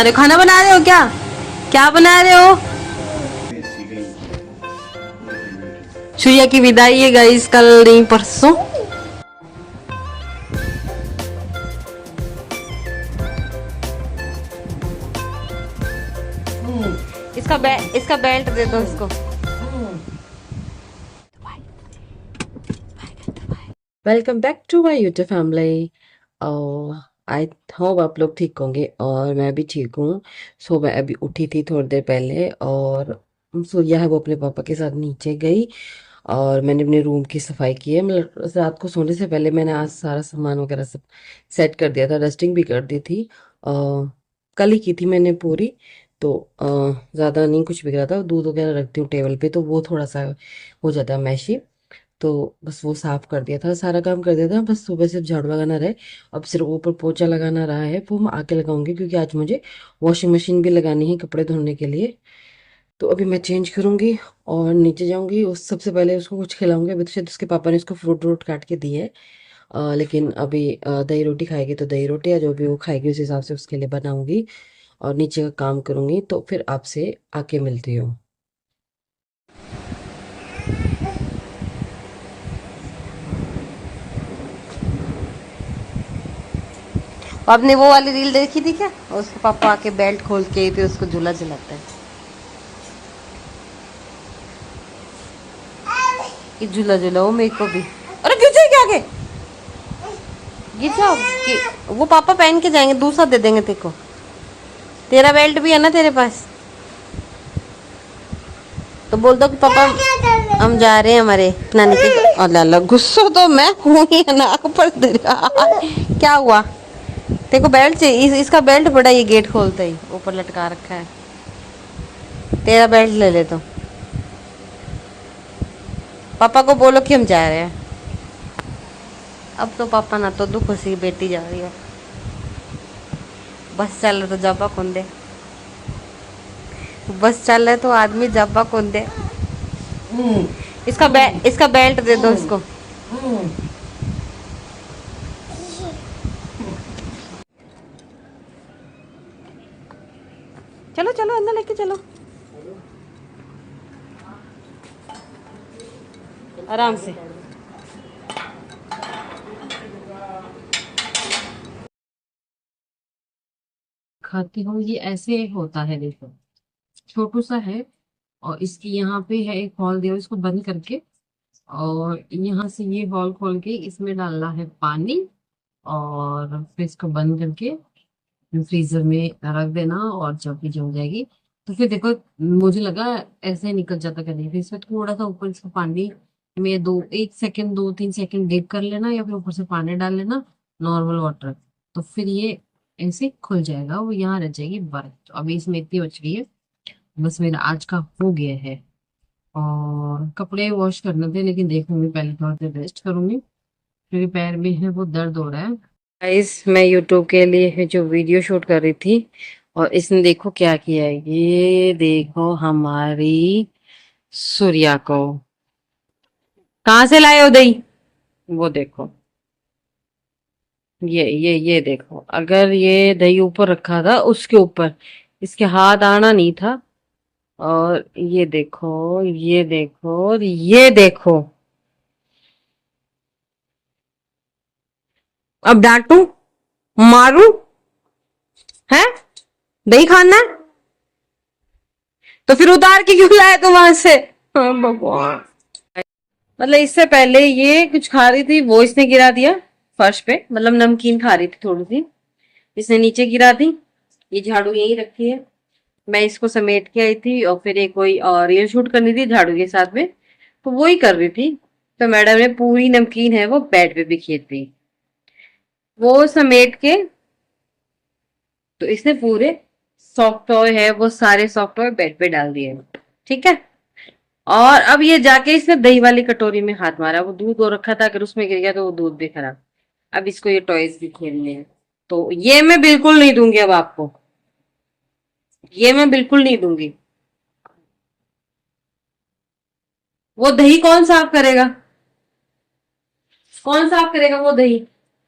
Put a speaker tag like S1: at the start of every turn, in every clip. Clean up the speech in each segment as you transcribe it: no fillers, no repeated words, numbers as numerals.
S1: रहे हो? खाना बना रहे हो क्या? क्या बना रहे हो? सूर्या की विदाई है गाइस, कल नहीं परसों। इसका बेल्ट दे दो इसको। Welcome back to my YouTube family. I hope आप लोग ठीक होंगे और मैं भी ठीक हूँ। सो मैं अभी उठी थी थोड़ी देर पहले और सूर्या है वो अपने पापा के साथ नीचे गई और मैंने अपने रूम की सफाई की है। मतलब रात को सोने से पहले मैंने आज सारा सामान वगैरह सब सेट कर दिया था, डस्टिंग भी कर दी थी। कल ही की थी मैंने पूरी। तो ज़्यादा नहीं कुछ बिगड़ा था। दूध वगैरह रखती हूँ टेबल पे तो वो थोड़ा सा हो जाता है मैशी। तो बस वो साफ कर दिया था, सारा काम कर दिया था। बस सुबह सिर्फ झाड़ू लगाना रहे। अब सिर्फ ऊपर पोछा लगाना रहा है, वो मैं आके लगाऊंगी क्योंकि आज मुझे वॉशिंग मशीन भी लगानी है कपड़े धोने के लिए। तो अभी मैं चेंज करूंगी और नीचे जाऊंगी। उस सबसे पहले उसको कुछ खिलाऊंगी। अभी तो शायद उसके पापा ने उसको फ्रूट व्रूट काट के दिए है। लेकिन अभी दही रोटी खाएगी तो दही रोटी या जो भी वो खाएगी उस हिसाब से उसके लिए बनाऊंगी और नीचे का काम करूंगी। तो फिर आपसे आके मिलती हूँ। आपने वो वाली रील देखी थी क्या? उसके पापा आके बेल्ट खोल के फिर उसको झूला झुलाता है कि झूला झूलाओ मेरे को भी। अरे गिर जाएगी आगे, गिर जाओ कि वो पापा पहन के जाएंगे, दूसरा दे देंगे तेरे को। तेरा बेल्ट भी है ना तेरे पास, तो बोल दो कि पापा हम जा रहे हैं हमारे नानी के। अल्लाह गुस्सा तो मैं हूँ ही नाक पर दरिया। क्या हुआ? तेरे को बेल्ट चाहिए? इसका बेल्ट बड़ा, ये गेट खोलता ही ऊपर लटका रखा है। तेरा बेल्ट ले ले तो पापा को बोलो कि हम जा रहे हैं। अब तो पापा ना तो दुख सी बेटी जा रही हो। बस चल रहा तो जापा कौन दे? बस चल रहा तो आदमी जापा कौन दे? इसका बेल्ट दे दो इसको। चलो चलो अंदर लेके चलो, आराम से। खाती हूँ ये ऐसे होता है, देखो छोटू सा है और इसकी यहाँ पे है एक हॉल दिया, इसको बंद करके और यहाँ से ये हॉल खोल के इसमें डालना है पानी और फिर इसको बंद करके फ्रीजर में रख देना और जब भी जम जाएगी तो फिर देखो। मुझे लगा ऐसे ही निकल जाता कहीं, फिर इसमें थोड़ा सा ऊपर इसको पानी में दो एक सेकंड 2-3 सेकंड डिप कर लेना या फिर ऊपर से पानी डाल लेना, नॉर्मल वाटर। तो फिर ये ऐसे खुल जाएगा, वो यहाँ रह जाएगी बर्फ। तो अभी इसमें इतनी बच गई है, बस मेरा आज का हो गया है। और कपड़े वॉश करने थे लेकिन देखूंगी, पहले थोड़ा देर रेस्ट करूंगी क्योंकि पैर में है वो दर्द हो रहा है। गाइस मैं यूट्यूब के लिए जो वीडियो शूट कर रही थी और इसने देखो क्या किया है। ये देखो हमारी सूर्या को कहाँ से लाए हो दही? वो देखो, ये देखो, अगर ये दही ऊपर रखा था उसके ऊपर इसके हाथ आना नहीं था। और ये देखो, ये देखो और ये देखो। अब डांटू, मारू है? दही खाना है तो फिर उतार के क्यों लाया तुम वहां से? हाँ भगवान। मतलब इससे पहले ये कुछ खा रही थी, वो इसने गिरा दिया फर्श पे। मतलब नमकीन खा रही थी थोड़ी सी, इसने नीचे गिरा दी। ये झाड़ू यही रखी है, मैं इसको समेट के आई थी और फिर एक कोई और रील शूट करनी थी झाड़ू के साथ में, तो वो ही कर रही थी। तो मैडम ने पूरी नमकीन है वो बेड पे बिखेर दी, वो समेट के। तो इसने पूरे सॉफ्ट टॉय है वो सारे सॉफ्ट टॉय बेड पे डाल दिए। ठीक है। और अब ये जाके इसने दही वाली कटोरी में हाथ मारा, वो दूध हो रखा था, अगर उसमें गिर गया तो वो दूध भी खराब। अब इसको ये टॉयज भी खेलने हैं, तो ये मैं बिल्कुल नहीं दूंगी अब आपको, ये मैं बिल्कुल नहीं दूंगी। वो दही कौन साफ करेगा? कौन साफ करेगा वो दही?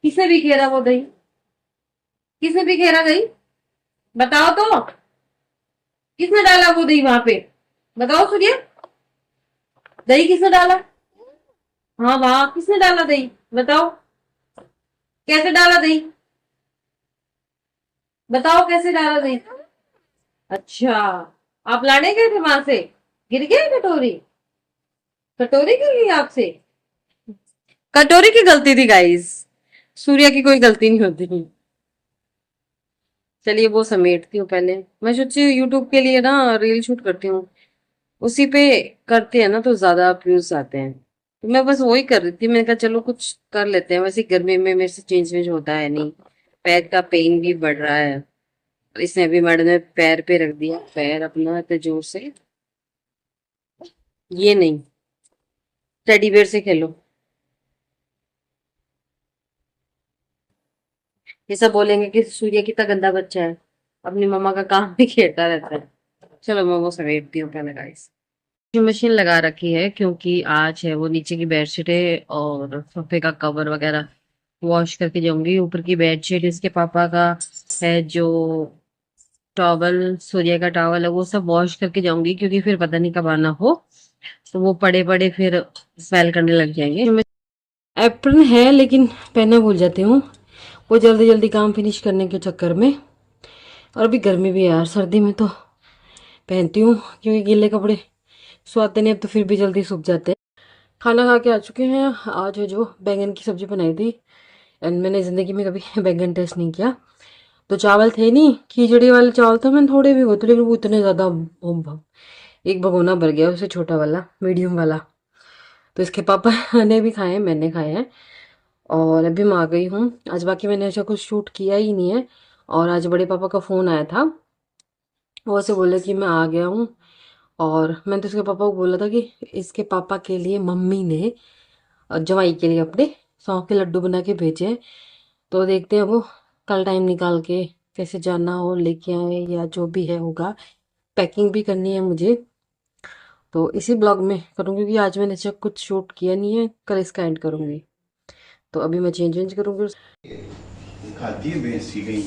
S1: किसने बिखेरा वो दही? किसने बिखेरा दही? बताओ तो, किसने डाला वो दही वहां पे? बताओ सूर्य, दही किसने डाला? हाँ वहां किसने डाला दही? बताओ, कैसे डाला दही? बताओ कैसे डाला दही? अच्छा, आप लाने गए थे वहां से, गिर गई कटोरी? कटोरी गिर गई आपसे? कटोरी की गलती थी गाइस, सूर्या की कोई गलती नहीं होती थी। चलिए वो समेटती हूँ पहले। मैं सोची यूट्यूब के लिए ना रील शूट करती हूँ, उसी पे करते हैं ना तो ज्यादा व्यूज आते हैं, तो मैं बस वही कर रही थी। मैंने कहा चलो कुछ कर लेते हैं, वैसे गर्मी में मेरे से चेंज वेंज होता है नहीं, पैर का पेन भी बढ़ रहा है। इसने अभी मैडम ने पैर पे रख दिया, पैर अपना इतने जोर से, ये नहीं, टेडी बेयर से खेलो। ये सब बोलेंगे कि सूर्य कितना गंदा बच्चा है, अपनी मम्मा का काम भी खेलता रहता है। चलो मैं वो समेटती हूँ पहले गाइस। वॉशिंग मशीन लगा रखी है क्योंकि आज है वो नीचे की बेडशीट है और सोफे का कवर वगैरह वॉश करके जाऊंगी। ऊपर की बेडशीट इसके पापा का है, जो टॉवल, सूर्य का टॉवल है, वो सब वॉश करके जाऊंगी क्योंकि फिर पता नहीं कब आना हो, तो वो पड़े पड़े फिर स्मेल करने लग जाएंगे। एप्रन है लेकिन पहनना भूल जाती हूँ, वो जल्दी जल्दी काम फिनिश करने के चक्कर में। और अभी गर्मी भी है यार, सर्दी में तो पहनती हूँ क्योंकि गीले कपड़े सुखाते नहीं, अब तो फिर भी जल्दी सूख जाते हैं। खाना खा के आ चुके हैं। आज है जो बैंगन की सब्जी बनाई थी, एंड मैंने जिंदगी में कभी बैंगन टेस्ट नहीं किया। तो चावल थे नहीं, खिचड़ी वाले चावल था, मैंने थोड़े भी होते, लेकिन वो इतने ज्यादा एक भगोना भर गया उसे, छोटा वाला, मीडियम वाला। तो इसके पापा ने भी खाए हैं, मैंने खाए हैं, और अभी मैं आ गई हूँ। आज बाकी मैंने ऐसा कुछ शूट किया ही नहीं है। और आज बड़े पापा का फोन आया था, वो ऐसे बोले कि मैं आ गया हूँ। और मैंने तो इसके पापा को बोला था कि इसके पापा के लिए मम्मी ने जवाई के लिए अपने सौंफ के लड्डू बना के भेजे हैं। तो देखते हैं वो कल टाइम निकाल के कैसे जाना हो लेके आए, या जो भी है होगा। पैकिंग भी करनी है मुझे, तो इसी ब्लॉग में करूँगी क्योंकि आज मैंने ऐसा कुछ शूट किया नहीं है, कल इसका एंड करूँगी। तो अभी मैं चेंज वेंज करूँगी।
S2: खाती है भैंस की गई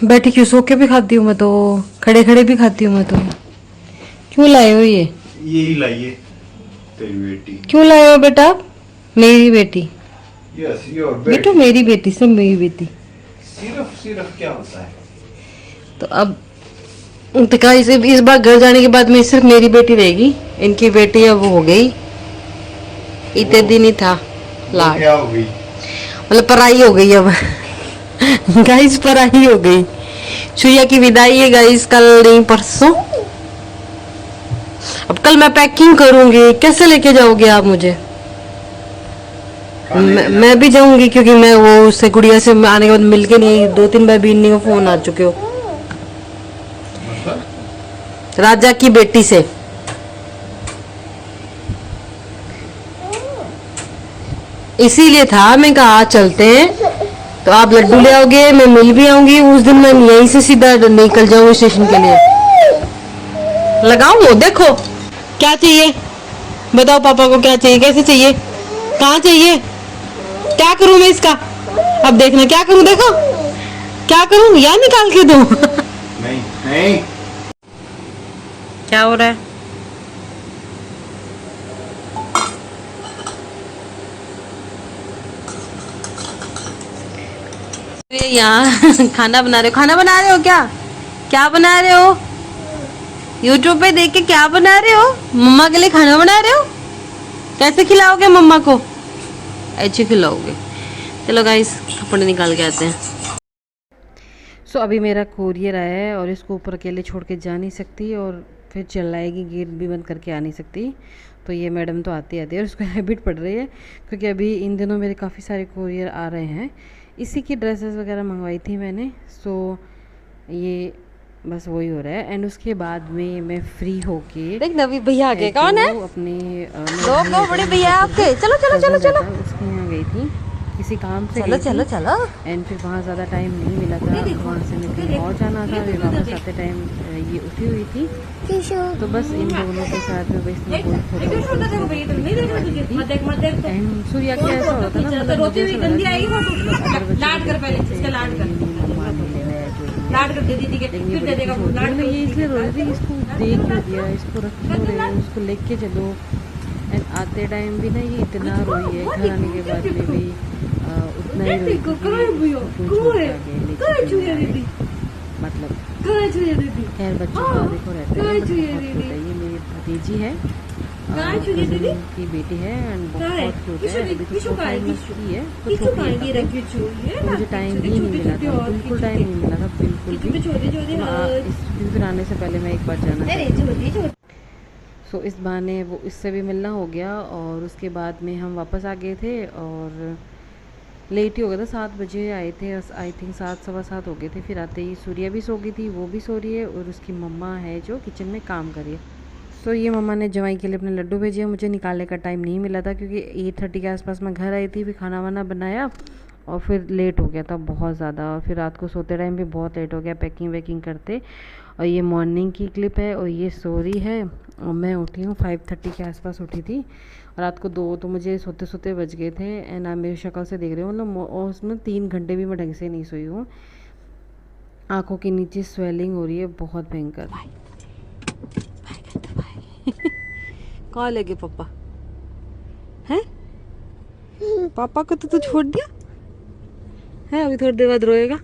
S1: बैठी क्यों, सो के भी खाती हूँ मैं तो, खड़े खड़े भी खाती हूँ मैं तो। क्यों लाए हो ये?
S2: यही लाइए तेरी बेटी।
S1: क्यों लाए हो बेटा? मेरी बेटी?
S2: यस योर
S1: बेटो
S2: बेटी।
S1: मेरी बेटी, सब मेरी बेटी।
S2: सिर्फ सिर्फ क्या होता है?
S1: तो अब तो क्या इस बार घर जाने के बाद में सिर्फ मेरी बेटी रहेगी, इनकी बेटी अब वो हो गई, इतने दिन ही था लाड,
S2: क्या हो गई?
S1: मतलब पराई हो गई अब। गाइस पराई हो गई। सुइया की विदाई है गाइस, कल नहीं परसों। अब कल मैं पैकिंग करूंगी, कैसे लेके जाओगे आप मुझे? मैं भी जाऊंगी क्योंकि मैं वो उससे गुड़िया से आने के बाद मिलके नहीं, 2-3 बार भी को फोन आ चुके हो,
S2: मतलब
S1: राजा की बेटी से। इसीलिए था, मैं कहा आज चलते हैं, तो आप लड्डू ले आओगे, मैं मिल भी आऊंगी उस दिन। मैं यहीं से सीधा निकल जाऊंगी स्टेशन के लिए। लगाऊं, देखो क्या चाहिए, बताओ पापा को क्या चाहिए, कैसे चाहिए, कहाँ चाहिए, क्या करूं मैं इसका? अब देखना क्या करूं, देखो क्या करूं, या निकाल के दूं?
S2: नहीं नहीं
S1: क्या हो रहा है? ये यहाँ खाना बना रहे हो? खाना बना रहे हो क्या? क्या बना रहे हो? यूट्यूब पे देख के क्या बना रहे हो? मम्मा के लिए खाना बना रहे हो? कैसे खिलाओगे मम्मा को? ऐसे खिलाओगे? चलो गाइस कपड़े निकाल के आते हैं। सो अभी मेरा कोरियर आया है और इसको ऊपर अकेले छोड़ के जा नहीं सकती, और फिर चिल्लाएगी, गेट भी बंद करके आ नहीं सकती। तो ये मैडम तो आती आती है और उसको हैबिट पड़ रही है, क्योंकि अभी इन दिनों मेरे काफ़ी सारे कोरियर आ रहे हैं। इसी की ड्रेसेस वगैरह मंगवाई थी मैंने, सो ये बस वही हो रहा है। एंड उसके बाद में मैं फ्री होके, देख नवी भैया आ गए, कौन है? अपने दो बड़े भैया आपके, चलो चलो चलो चलो, उसके यहाँ गई थी। किसी काम से
S3: चलो
S1: गई
S3: चलो
S1: थी
S3: चलो।
S1: एंड फिर वहाँ ज़्यादा टाइम नहीं मिला था, वहाँ से मैं कहीं और जाना था, फिर वापस आते टाइम ये उठी हुई थी, तो बस इन दोनों के साथ में बस मैं कोई फोटो एंड सूर्या के ऐसा होता है ना, मतलब मुझे ऐसा लगा ये इसलिए रो रही थी, इसको दे क्यों दिया, इसको रख क्यों रहे हो, उसको लेके चलो। एंड आते टाइम भी ना ये इतना रोई है, घर आने के बाद में भी उतना ही रोई थी, मतलब खैर बच्चों का देखो रहते हैं, बहुत क्यूट है। ये मेरी भतीजी है, cousin की बेटी है एंड बहुत क्यूट है। अभी तो 4 months की है, तो छोटी है, तो मुझे टाइम ही नहीं मिला था, बिल्कुल टाइम नहीं मिला था, बिल्कुल भी। इस फिर आने से पहले मैं एक बार जाना चाहती। सो इस बहाने वो इससे भी मिलना हो गया और उसके बाद में हम वापस आ गए थे और लेट ही हो गया था, 7 बजे आए थे, आई थिंक 7 सवा 7 हो गए थे। फिर आते ही सूर्या भी सो गई थी, वो भी सो रही है और उसकी मम्मा है जो किचन में काम कर रही है। सो ये मम्मा ने जवाई के लिए अपने लड्डू भेजे, मुझे निकालने का टाइम नहीं मिला था क्योंकि 8:30 के आसपास मैं घर आई थी, फिर खाना वाना बनाया और फिर लेट हो गया था बहुत ज़्यादा, और फिर रात को सोते टाइम भी बहुत लेट हो गया पैकिंग वैकिंग करते। और ये मॉर्निंग की क्लिप है और ये सो रही है और मैं उठी हूँ 5:30 के आसपास उठी थी, रात को 2 तो मुझे सोते सोते बज गए थे। एंड आप मेरी शक्ल से देख रहे हो मतलब, और उसमें 3 घंटे भी मैं ढंग से नहीं सोई हूँ, आँखों के नीचे स्वेलिंग हो रही है बहुत भयंकर। कहाँ लगे पापा हैं? पापा को तो तू छोड़ दिया है, अभी थोड़ी देर बाद रोएगा।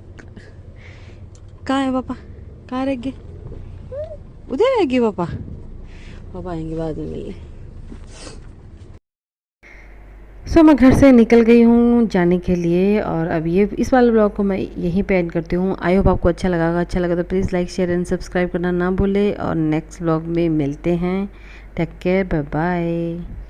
S1: कहाँ है पापा, कहाँ रह गए? उधर रहेगी पापा, पापा आएंगे बाद में मिलने। सो मैं घर से निकल गई हूँ जाने के लिए और अब ये इस वाले ब्लॉग को मैं यहीं पे एंड करती हूँ। आई होप आपको अच्छा लगा, अच्छा लगा तो please like share and subscribe करना ना भूले और नेक्स्ट ब्लॉग में मिलते हैं। Take care, bye bye.